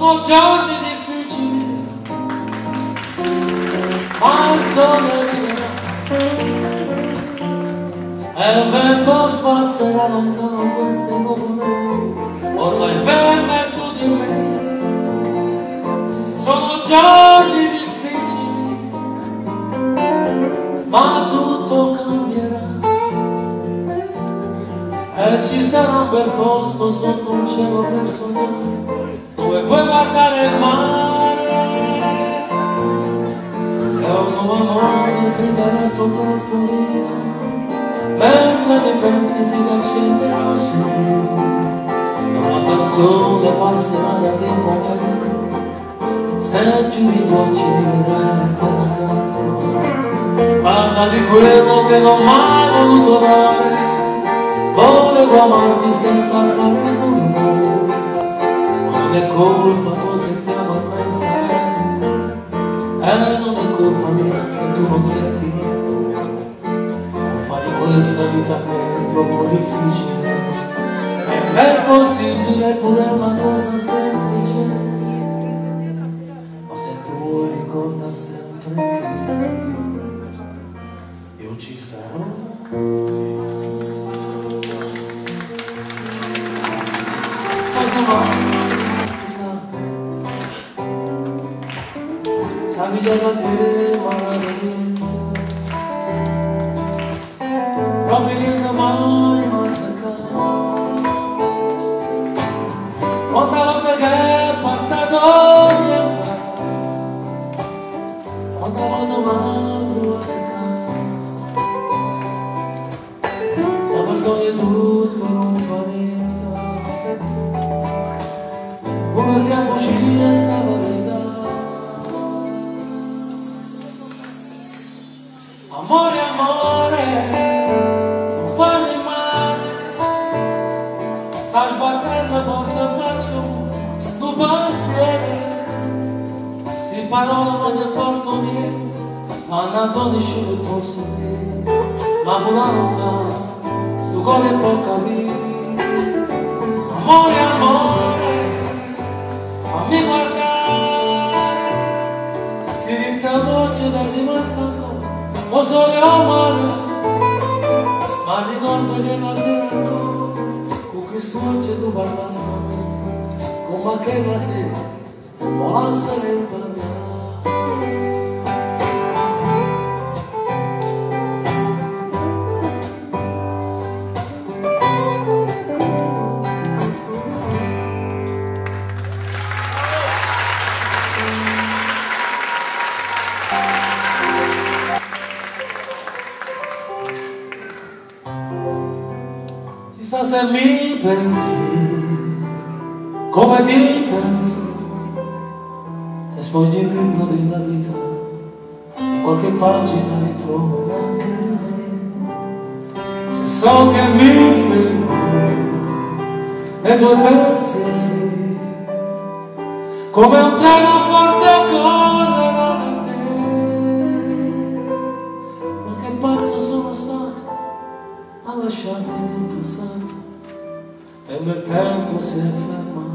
Sono giorni difficili, ma il sole vivrà e il vento spazzerà lontano queste nuvole ormai ferme su di me. Sono giorni difficili, ma tutto cambierà e ci sarà un bel posto sotto un cielo per sognare, dove puoi guardare il mare e un nuovo amore brillerà sopra il tuo viso, mentre i pensi si riaccenderà un sorriso e una canzone passerà da te un momento. Se chiudi gli occhi vedrai te la canto. Parla di quello che non ho mai voluto dare, volevo amarti senza fare rumore, ma non è colpa tua se ti amo immensamente, e non è colpa mia se tu non senti niente. Colpa di questa vita che è troppo difficile, ed è possibile pure una cosa semplice, ma se tu vuoi ricorda sempre che io ci sarò. Sabi già da te malamente, proprio niente mai basta accanto. Quanta volta che è passato tempo, quanta volta m'ha trovato accanto, la vergogna è tutto non fa niente, come siamo usciti e stava a zitare. Amore, amore, non farmi male, sta sbattendo forte faccio tu pensiero, si parola ma se porto niente, ma andando nessuno può sentire, ma pure lontano, sto cuore può capire. Amore, amore, fammi guardare, si dite a voce da rimasta ancora, o sole o mare, ma ricordo che la sera ancora, con che suoce tu parlasti a me, come che la sera può essere parlare. Chissà se mi pensi come ti penso, se sfogli il libro della vita in qualche pagina ritrovo anche me, se so che mi fermo nei tuoi pensieri come un treno forte correrò da te, ma che pazzo sono stato a lasciarti nel passato, e il tempo si è fermato.